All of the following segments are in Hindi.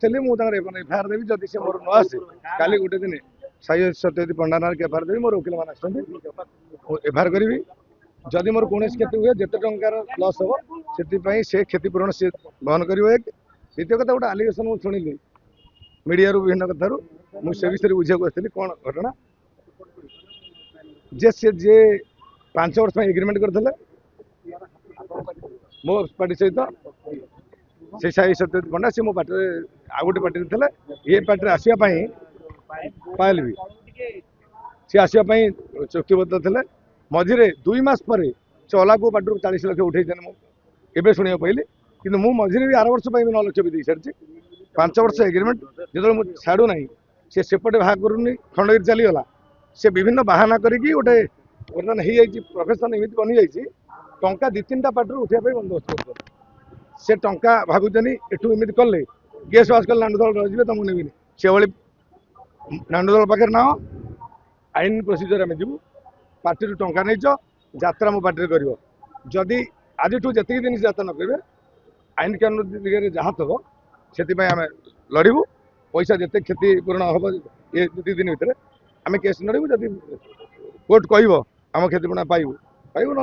आसली मुझे एफआईआर देवी जदि से मोर न आसे काली गोटे दिन साई सत्यवती पंडा नाम एफआईआर देवी मोर वकिल मैंने एफआईआर करी जदि मोर कौन क्षति हुए जिते टंकार लस हम से क्षतिपूरण सी बहन कर द्वितीय कथा गोटे आलिगेसन मुझे शुणिली मीडिया विभिन्न कथार मुझे विषय बुझा आसती कौन घटना जे 5 वर्ष एग्रीमेंट करते मो पार्टी सहित से साई सत्यवती पंडा सी मो पार्टी आउ गोटे पार्टी थे ये पार्टी आसवाई पायल भी सी आसवाई चुक्तिबद्ध थे मझे 2 मास पर से अलाको पार्टी 40 लाख उठे एवं शुणा पाइली कि मझे भी 8 वर्ष 9 लाख भी दे सारी 5 वर्ष एग्रीमेंट जो छाड़ू ना सी सेपटे बाहा करूनी खंडगिरी चलीगला से विभिन्न बाहाना करके गोटे बर्तमान हो प्रोफेशन एमती बनी जाइए टंका 2-3टा पार्टी उठा बंदोबस्त कर से टंका भागुचनी एठू एमती कले गेस्ट वास कले नांडदल रही तुमको नेबी से भाई नांडदल पाखे ना आईन प्रोसीजर आम जीवु पार्टी टंका नहीं यात्रा मो पार्टी कर जदि आज जी दिन यात्रा न करेंगे आईन कानून दिगरे जहाँ थो से आम लड़ू पैसा जिते क्षतिपूरण हम ये 2 दिन भितर आम केस लड़ू जदि कोर्ट कह आम क्षतिपूरण पाइबू पाइबू ना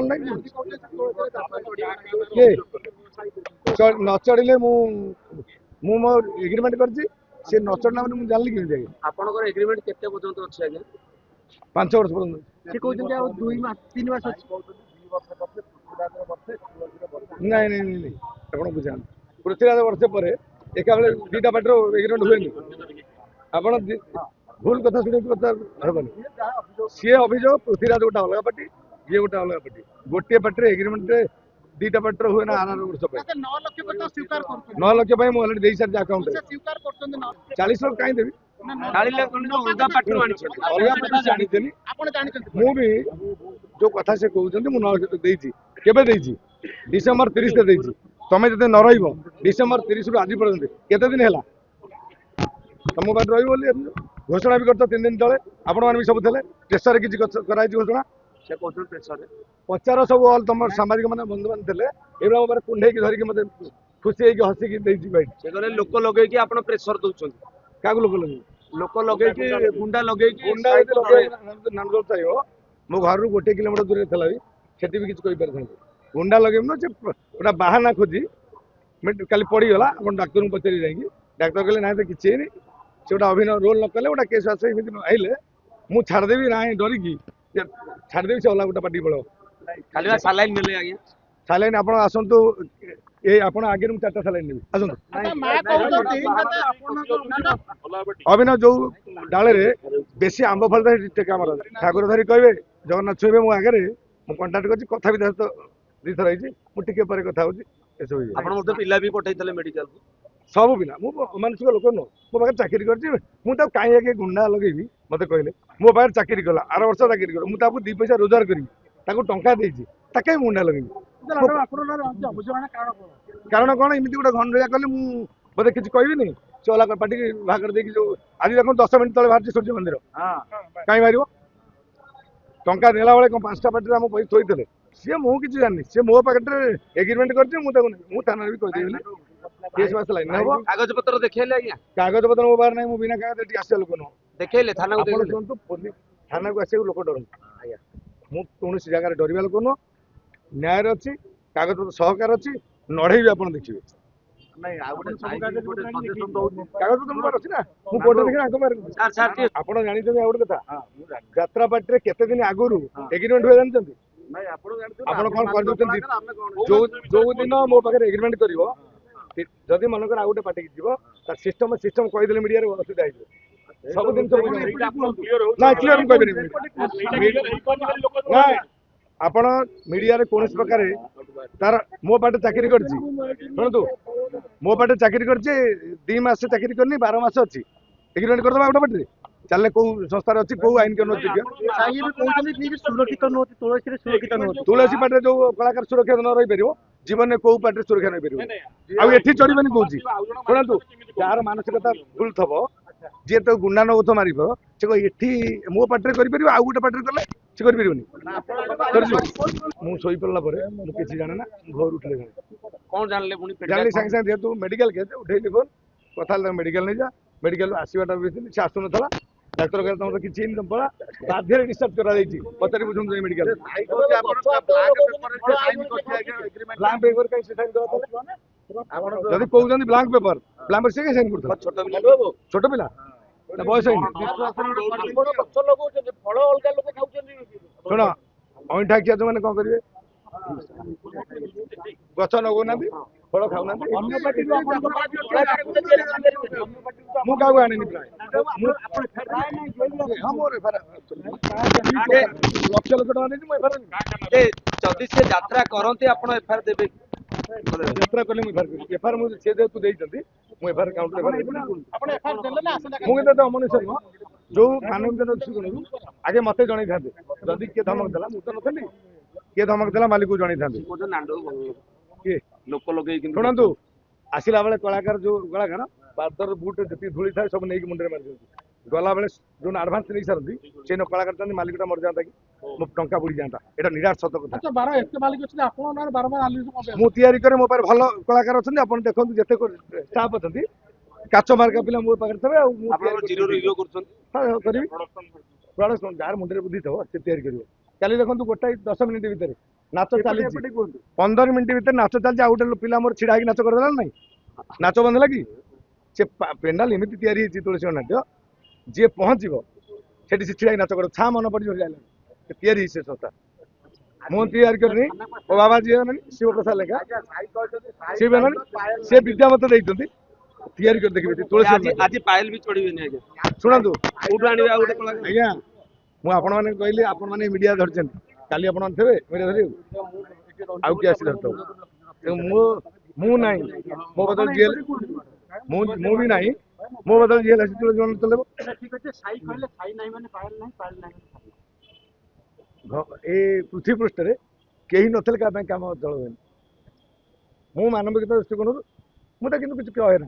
न चढ़ले मो एग्रीमेंट कर न चढ़ना मैंने जानली कि आपनकर एग्रीमेंट केते पर्यंत अछि आज्ञा 5 वर्ष पर्यंत से कहते 2 मास 3 मास नहीं नहीं नहीं आप बुझा पृथ्वीराज वर्ष पर एका बेले 2टा पार्टी एग्रीमेंट हुए आप भूल कथा शुणी कथा हेनी सी अभियोग पृथ्वीराज गोटे अलग पार्टी ये गोटे अलग पार्टी गोटे पार्टी एग्रीमेंट 2टा पार्टी हुए ना 8 वर्ष 9 लाख मुझे दे सारी अकाउंट 40 लाख कहीं देवी अलग पार्टी जानी मुझे जो कथा से कहते 9 लाख देवी डिसेम्बर 30 से देती तुम जो न डिसेम्बर 30 रु आज पर्यटन केते दिन है तुम पार्टी रही घोषणा भी करते 3 दिन तले आपण मैंने भी सब थे प्रेसर किसी कराई घोषणा पचार सब ऑल तुम सामाजिक मैंने बंधु मान थे कुंडे धरिकी मत खुशी होगी हसिकी लोक लगे प्रेसर दौरान क्या लोक लगे गुंडा लगे नांदल चाहिए मो घर 1 किलोमीटर दूर थी भी से भी किसी कही गुंडा लगे ना गोटा बाहाना खोजी काली पड़गला आप डाक्तर को पचारि जाकि डाक्तर कहले ना तो किसी से गोटा अभिनय रोल न कले गोटा केस आस आइले मुझे छाड़देवी ना डरिकी छाड़देवी से अलग गोटे पार्टी पड़ो खाली सालाइन मिले आज्ञा सालाइन आप आसतु ये आप आगे मुझे 4टा सालाइन नेबी अभिनय जो डाले बेसी आंब फल टेका मार ठाकुर धरी कहे जगन्नाथ छुए मो आगे मुझे कंटाक्ट कर कथा भी 2 थर मुझे पर कथा हो पिला भी पठे मेडिकल सब पिला मानसिक लोक नुह मो पाखे चाकरी कर कहीं गुंडा लगे मत कहले मो पाखे चाकरी कला 8 वर्ष चाकरी कर मुझे 2 पैसा रोजगार करी टंका देती गुंडा लगे कारण कौन एमती गोटे घंटा कले मुझे किसी कहबी से अलग पार्टी बाहर देखिए जो आज देख 10 मिनट तले बाहर सूर्य मंदिर कहीं बाहर टंका नेला बेले 5टा पार्टी आम पैसा थोड़े सी मुझे जानी सी मो पाखे एग्रीमेंट कर थाना भी कहदेवी केस बास लाइन कागज पत्र देखले आज्ञा कागज पत्र मो बाहर नहीं बिना कागज आसा लोक नुह देखले थाना को शुणु थाना को आसा लोक डर मुझे जगह डरवा लोक नुह न्याय अच्छी कागज पत्र सहकार अच्छी नढ़े भी आप देखिए कागज पत्र अच्छी ना मुझे देखिए आप जानते आ गोटे कथा यात्रा पार्टी केते दिन आगुरी एग्रीमेंट हुए जानते आप कौन कर जो दिन मो पाखे एग्रीमेंट कर जदि मनकर आ गोटे पार्टी जीव सिस्टम सिस्टम कहीदे मीडिया असुविधा हो सब जिन ना क्लीयर आपण मीडिया कौन प्रकार तार मो पाटे चाकरी कर शुणु मो पाटे चाकरी कर 2 मास चाकरी करनी 12 मास अच्छी एग्रीमेंट करदे गोटे पार्टी चल कौ संस्थार अच्छी कौ आईन तुलसी पार्टी जो कलाकार सुरक्षा न रही पार जीवन में कौ पार्टी सुरक्षा नहीं पार आठी चढ़ी कौच शुणु जार मानसिकता भूल थब जी तो गुंडा नौ मार से ये मो पार्टी कर आउ गोटे पार्टी कले से कर मुई पड़ा किसी जाने ना घर उठे कौन जानले जानली सागे सागे जेहतु मेडिकल केस उठे फोन କଥା ହେଲେ ମେଡିକାଲ ନେଇଯା ମେଡିକାଲ ଆସିବାଟା ବି ସେ ଆସୁନଥିଲା ଡାକ୍ତର କହିଲେ ତମର କିଛି ହେଇନି ତମ ପଳା ବାଧ୍ୟରେ ଡିସଚାର୍ଜ କରାଯାଇଛି ପଚାରି ବୁଝନ୍ତୁ ଏଇ ମେଡିକାଲ ବ୍ଲାଙ୍କ ପେପର କାଇଁ ସେ ସାଇନ୍ ଦେବା ତାହେଲେ ଯଦି କହୁଛନ୍ତି ବ୍ଲାଙ୍କ ପେପର ସେ କାଇଁ ସାଇନ୍ କରୁଥିଲା ଛୋଟ ପିଲା ତା ବୟସ ହେଇନି ଶୁଣ ଅଇଁଠା ଖିଆ ଯୋଉମାନେ କଣ କରିବେ ଗଛ ଲଗଉନାହାନ୍ତି ଫଳ ଖାଉନାହାନ୍ତି ମୁଁ କାହାକୁ ଆଣିନି ପ୍ରାୟ ହଁ ମୋର ଲକ୍ଷ ଲକ୍ଷ ଟଙ୍କା ନେଇଛି ମୁଁ ଯଦି ସେ ଯାତ୍ରା କରନ୍ତି ଆପଣ ଏଫଆଇଆର ଦେବେ କି? ଯାତ୍ରା କଲେ ମୁଁ ଏଫଆଇଆର ମୁଁ ସେ ଯେହେତୁ ଦେଇଛନ୍ତି ମୁଁ ଏଫଆଇଆର କାଉଣ୍ଟର ମୁଁ କିନ୍ତୁ ଏତେ ଅମଣିଷ ନୁହଁ ଯୋଉ ମାନବିକତା ଦୃଷ୍ଟିକୋଣରୁ ଆଗେ ମତେ ଜଣେଇଥାନ୍ତେ ଯଦି କିଏ ଧମକ ଦେଲା ମୁଁ ତ ନଥିଲି କିଏ ଧମକ ଦେଲା ମାଲିକକୁ ଜଣେଇଥାନ୍ତି କିଏ ଲୋକ ଲଗେଇକି ଶୁଣନ୍ତୁ ଆସିଲା ବେଳେ କଳାକାର ଯୋଉ କଳାକାର ପାଦର ବୁଟ ଯେତିକି ଧୂଳି ଥାଏ ସବୁ ନେଇକି ମୁଣ୍ଡରେ ମାରି ଦିଅନ୍ତି ଗଲାବେଳେ ଯୋଉ ଆଡଭାନ୍ସ ନେଇ ସାରନ୍ତି ସେ କଳାକାର ଚାହାନ୍ତି ମାଲିକଟା ମରିଯାଆନ୍ତା କି ମୋ ଟଙ୍କା ବୁଡ଼ିଯାଆନ୍ତା ଏଇଟା ନିରାଟ ସତ କଥା ମୁଁ ତିଆରି କରେ ମୋ ପାଖରେ ଭଲ କଳାକାର ଅଛନ୍ତି ଆପଣ ଦେଖନ୍ତୁ ଯେତେ ଷ୍ଟାଫ୍ ଅଛନ୍ତି କାଚ ମାର୍କା ପିଲା ମୋ ପାଖରେ ଥିବେ ଆଉ ମୁଁ ଜିରୋ ହିରୋ କରୁଛନ୍ତି କରିବି ପ୍ରଡକ୍ସନ ଯାହାର ମୁଣ୍ଡରେ ବୁଦ୍ଧି ଥିବ ସେ ତିଆରି କରିବ କାଲି ଦେଖନ୍ତୁ ଗୋଟାଏ 10 ମିନିଟ୍ ଭିତରେ ନାଚ ଚାଲିଛି 15 ମିନିଟ୍ ଭିତରେ ନାଚ ଚାଲିଛି ଆଉ ଗୋଟେ ପିଲା ମୋର ଛିଡା ହେଇକି ନାଚ କରିଦେଲା ନାହିଁ ନାଚ ବନ୍ଦ ହେଲା କି ସେ ପେଣ୍ଡାଲ ଏମିତି ତିଆରି ହେଇଛି ତୁଳସୀ ନାଟ୍ୟ ଯିଏ ପହଞ୍ଚିବ ସେଠି ସେ ଛିଡା ହେଇକି ନାଚ କରିବ ଛା ମନେ ପଡିଯିବ ସେ ତିଆରି ହେଇଛି ସେ ସଂସ୍ଥା ମୁଁ ତିଆରି କରିନି ମୋ ବାବା ଯିଏ ହେଲାଣି ଶିବପ୍ରସାଦ ଲେଖା ସିଏ ବି ହେଲାଣି ସେ ବିଦ୍ୟା ମତେ ଦେଇଛନ୍ତି ତିଆରି କରି ଦେଖିବେ ତୁଳସୀ ଆଜି ପାଏଲ ବି ଚଢିବେନି ଆଜ୍ଞା ଶୁଣନ୍ତୁ କୋଉଠୁ ଆଣିବେ ଆଉ ଗୋଟେ କଳାକାର ଆଜ୍ଞା ମୁଁ ଆପଣ ମାନେ କହିଲି ଆପଣ ମାନେ ମିଡିଆ ଧରିଛନ୍ତି କାଲି ଆପଣ ଥିବେ ମିଡିଆ ଧରିବେ ଆଉ କିଏ ଆସି ଧରିଥିବ ମୁଁ ନାହିଁ ମୋ ବଦଳ ଯିଏ ମୁଁ ବି ନାହିଁ ମୋ ବଦଳ ଯିଏ ହେଲେ ତୁଳସୀ ମାନେ ଚଲେଇବ ଏ ପୃଥିବୀ ପୃଷ୍ଠରେ କେହି ନଥିଲେ କାହା ପାଇଁ କାମ ଚଳ ହୁଏନି ମୁଁ ମାନବିକତା ଦୃଷ୍ଟିକୋଣରୁ ମୁଁ ତ କିନ୍ତୁ କିଛି କହେ ନା